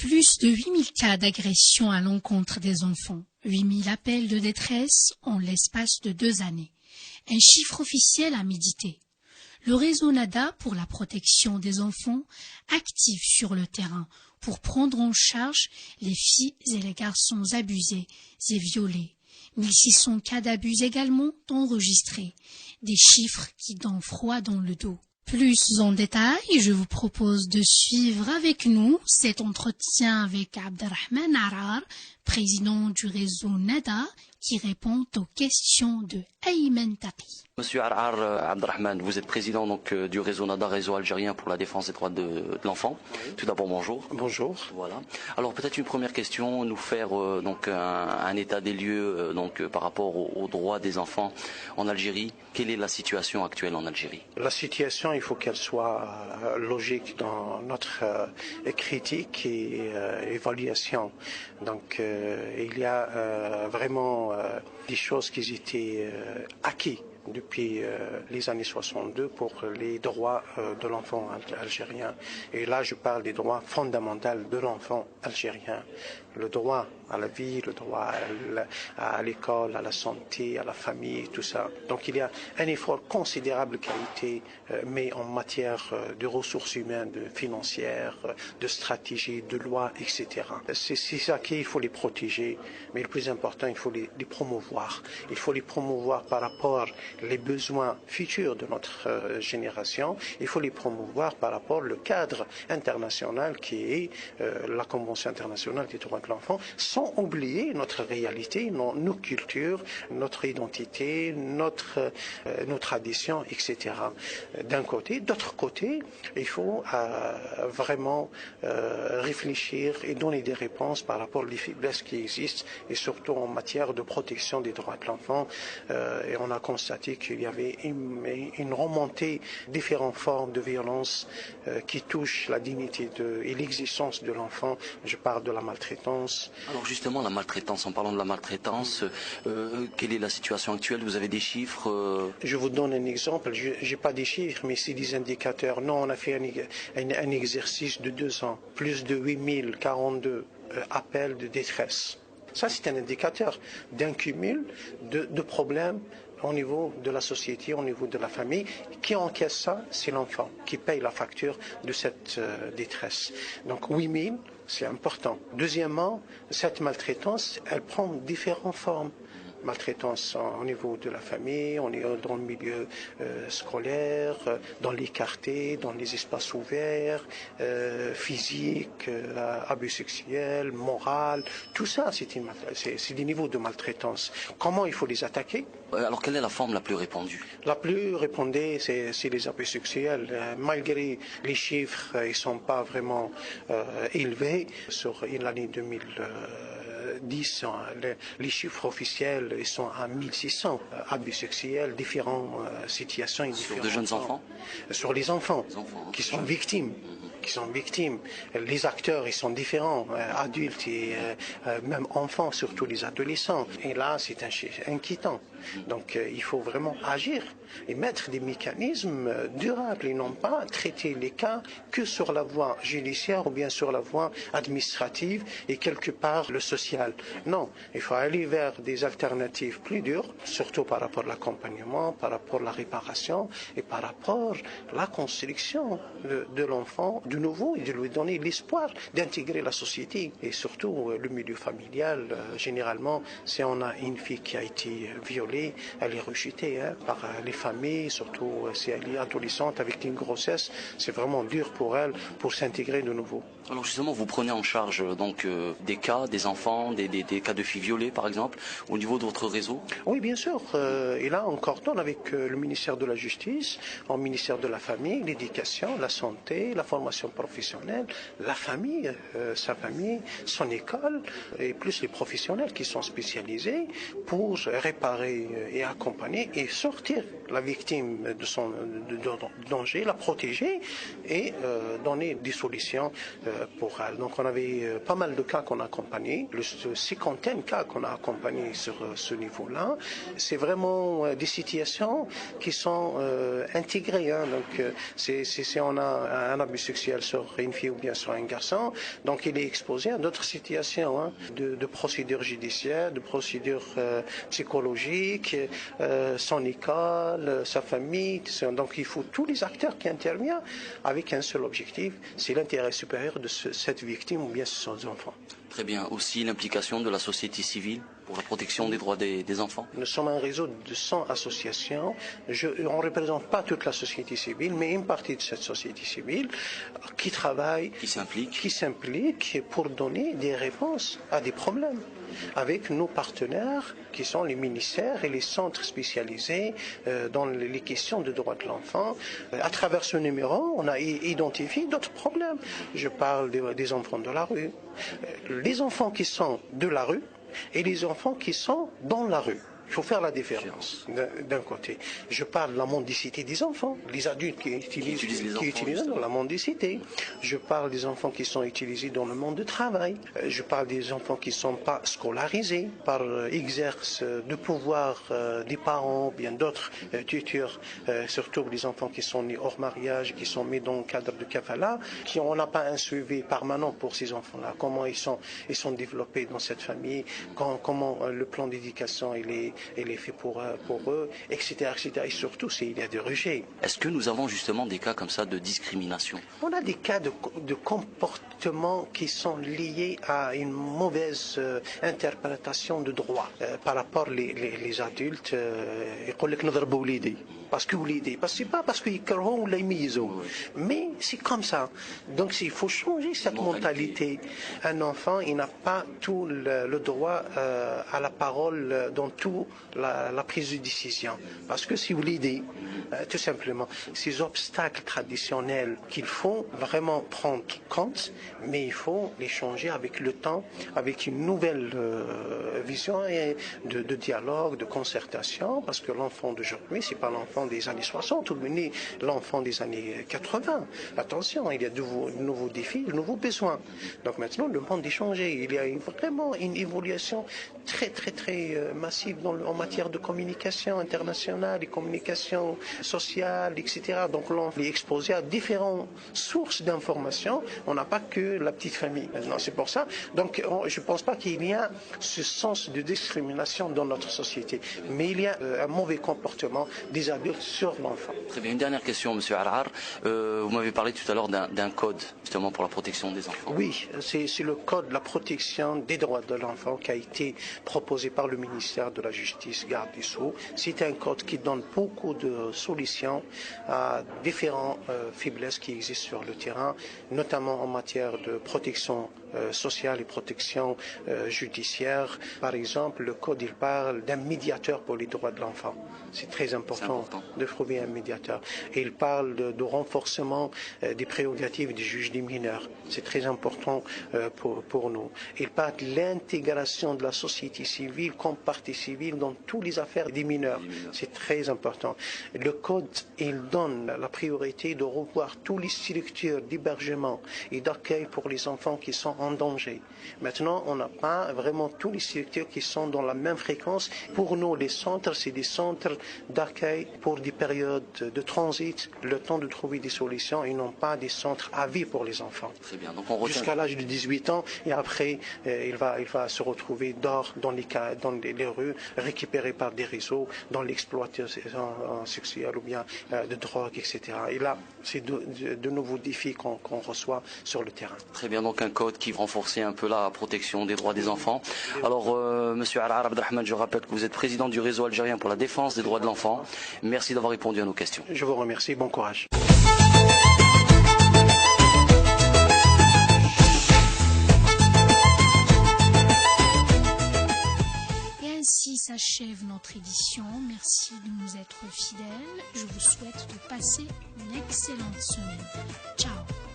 Plus de 8000 cas d'agression à l'encontre des enfants, 8000 appels de détresse en l'espace de 2 années. Un chiffre officiel à méditer. Le réseau NADA pour la protection des enfants active sur le terrain pour prendre en charge les filles et les garçons abusés et violés. 1600 cas d'abus également enregistrés, des chiffres qui donnent froid dans le dos. Plus en détail, je vous propose de suivre avec nous cet entretien avec Abderrahmane Arar, président du réseau NADA, qui répond aux questions de Ayman Taqi. Monsieur Arar Abderrahmane, vous êtes président donc du réseau NADA, réseau algérien pour la défense des droits de l'enfant. Oui. Tout d'abord, bonjour. Bonjour. Voilà. Alors peut-être une première question, nous faire donc un état des lieux par rapport aux droits des enfants en Algérie. Quelle est la situation actuelle en Algérie? La situation, il faut qu'elle soit logique dans notre critique et évaluation. Donc il y a vraiment des choses qui étaient acquises depuis les années 62 pour les droits de l'enfant algérien. Et là, je parle des droits fondamentaux de l'enfant algérien. Le droit à la vie, le droit à l'école, à la santé, à la famille, tout ça. Donc il y a un effort considérable qui a été mis en matière de ressources humaines, de financières, de stratégie, de loi, etc. C'est ça qu'il faut les protéger, mais le plus important, il faut les promouvoir. Il faut les promouvoir par rapport les besoins futurs de notre génération. Il faut les promouvoir par rapport au cadre international qui est la Convention internationale des droits de l'enfant, sans oublier notre réalité, nos cultures, notre identité, nos traditions, etc. D'un côté. D'autre côté, il faut vraiment réfléchir et donner des réponses par rapport aux faiblesses qui existent, et surtout en matière de protection des droits de l'enfant. Et on a constaté qu'il y avait une remontée de différentes formes de violence qui touchent la dignité et l'existence de l'enfant. Je parle de la maltraitance. Alors justement, la maltraitance, en parlant de la maltraitance, quelle est la situation actuelle? Vous avez des chiffres? Je vous donne un exemple, je n'ai pas des chiffres, mais c'est des indicateurs. Non, on a fait un exercice de 2 ans, plus de 8042 appels de détresse. Ça, c'est un indicateur d'un cumul de problèmes au niveau de la société, au niveau de la famille. Qui encaisse ça? C'est l'enfant qui paye la facture de cette détresse. Donc 8000, c'est important. Deuxièmement, cette maltraitance, elle prend différentes formes. Maltraitance au niveau de la famille, on est dans le milieu scolaire, dans les quartiers, dans les espaces ouverts, physique, abus sexuels, moral, tout ça c'est des niveaux de maltraitance. Comment il faut les attaquer? Alors quelle est la forme la plus répandue? La plus répandue, c'est les abus sexuels. Malgré les chiffres, ils ne sont pas vraiment élevés. Sur l'année 2010, les chiffres officiels sont à 1600 abus sexuels, différentes situations. Sur de jeunes enfants? Sur les enfants qui sont victimes. Les acteurs, ils sont différents, adultes et même enfants, surtout les adolescents. Et là, c'est inquiétant. Donc, il faut vraiment agir et mettre des mécanismes durables et non pas traiter les cas que sur la voie judiciaire ou bien sur la voie administrative et quelque part le social. Non, il faut aller vers des alternatives plus dures, surtout par rapport à l'accompagnement, par rapport à la réparation et par rapport à la construction de l'enfant de nouveau et de lui donner l'espoir d'intégrer la société et surtout le milieu familial. Généralement, si on a une fille qui a été violée, elle est rejetée par les familles, surtout si elle est adolescente avec une grossesse, c'est vraiment dur pour elle pour s'intégrer de nouveau. Alors justement, vous prenez en charge des cas, des enfants, des cas de filles violées par exemple, au niveau de votre réseau? Oui, bien sûr. Et là, on coordonne avec le ministère de la Justice, le ministère de la Famille, l'Éducation, la Santé, la formation professionnelle, la famille, sa famille, son école, et plus les professionnels qui sont spécialisés pour réparer et accompagner et sortir la victime de son danger, la protéger et donner des solutions pour elle. Donc on avait pas mal de cas qu'on a accompagnés, cinquantaine de cas qu'on a accompagnés sur ce niveau-là. C'est vraiment des situations qui sont intégrées. Donc si on a un abus sexuel, si elle sera une fille ou bien sera un garçon. Donc il est exposé à d'autres situations, hein, de procédures judiciaires, de procédures psychologiques, son école, sa famille. Donc il faut tous les acteurs qui interviennent avec un seul objectif, c'est l'intérêt supérieur de cette victime ou bien de ses enfants. Très bien. Aussi l'implication de la société civile pour la protection des droits des enfants. Nous sommes un réseau de 100 associations. On ne représente pas toute la société civile, mais une partie de cette société civile qui travaille, qui s'implique pour donner des réponses à des problèmes avec nos partenaires qui sont les ministères et les centres spécialisés dans les questions de droits de l'enfant. À travers ce numéro, on a identifié d'autres problèmes. Je parle des enfants de la rue, les enfants qui sont de la rue et les enfants qui sont dans la rue. Il faut faire la différence d'un côté. Je parle de la mendicité des enfants, les adultes qui utilisent la mendicité. Je parle des enfants qui sont utilisés dans le monde du travail. Je parle des enfants qui ne sont pas scolarisés par exerce de pouvoir des parents, bien d'autres tuteurs, surtout les enfants qui sont nés hors mariage, qui sont mis dans le cadre de kafala, on n'a pas un suivi permanent pour ces enfants-là. Comment ils sont développés dans cette famille, comment le plan d'éducation il est fait pour eux, etc., etc. Et surtout, s'il y a des rejets. Est-ce que nous avons justement des cas comme ça de discrimination? On a des cas de comportement qui sont liés à une mauvaise interprétation de droit par rapport les adultes. Parce que c'est pas parce qu'ils cront ou les miso, mais c'est comme ça. Donc il faut changer cette mentalité. Un enfant, il n'a pas tout le droit à la parole dans tout la prise de décision. Parce que si vous l'idée, tout simplement, ces obstacles traditionnels qu'il faut vraiment prendre compte, mais il faut les changer avec le temps, avec une nouvelle vision de dialogue, de concertation, parce que l'enfant d'aujourd'hui, c'est pas l'enfant des années 60 ou l'enfant des années 80. Attention, il y a de nouveaux défis, de nouveaux besoins. Donc maintenant, le monde est changé. Il y a vraiment une évolution très, très, très massive en matière de communication internationale et communication sociale, etc. Donc l'enfant est exposé à différentes sources d'informations. On n'a pas que la petite famille. Maintenant, c'est pour ça. Donc je ne pense pas qu'il y a ce sens de discrimination dans notre société. Mais il y a un mauvais comportement des adultes sur l'enfant. Très bien. Une dernière question, M. Arrar. Vous m'avez parlé tout à l'heure d'un code, justement, pour la protection des enfants. Oui, c'est le code de la protection des droits de l'enfant qui a été proposé par le ministère de la Justice, garde des Sceaux. C'est un code qui donne beaucoup de solutions à différentes faiblesses qui existent sur le terrain, notamment en matière de protection sociale et protection judiciaire. Par exemple, le code, il parle d'un médiateur pour les droits de l'enfant. C'est très important de trouver un médiateur. Et il parle de renforcement des prérogatives des juges des mineurs. C'est très important pour nous. Il parle de l'intégration de la société civile comme partie civile dans toutes les affaires des mineurs. C'est très important. Le code, il donne la priorité de revoir toutes les structures d'hébergement et d'accueil pour les enfants qui sont en danger. Maintenant, on n'a pas vraiment toutes les structures qui sont dans la même fréquence. Pour nous, les centres, c'est des centres d'accueil pour des périodes de transit, le temps de trouver des solutions, et non pas des centres à vie pour les enfants. Très bien. Donc on retient... Jusqu'à l'âge de 18 ans, et après, il va se retrouver dehors dans les rues, récupéré par des réseaux, dans l'exploitation sexuelle ou bien de drogue, etc. Et là, c'est de nouveaux défis qu'on reçoit sur le terrain. Très bien, donc un code qui renforçait un peu la protection des droits des enfants. Alors, Monsieur Arrar Abdrahman, je rappelle que vous êtes président du réseau algérien pour la défense des droits de l'enfant. Merci d'avoir répondu à nos questions. Je vous remercie, bon courage. Ainsi s'achève notre édition. Merci de nous être fidèles. Je vous souhaite de passer une excellente semaine. Ciao.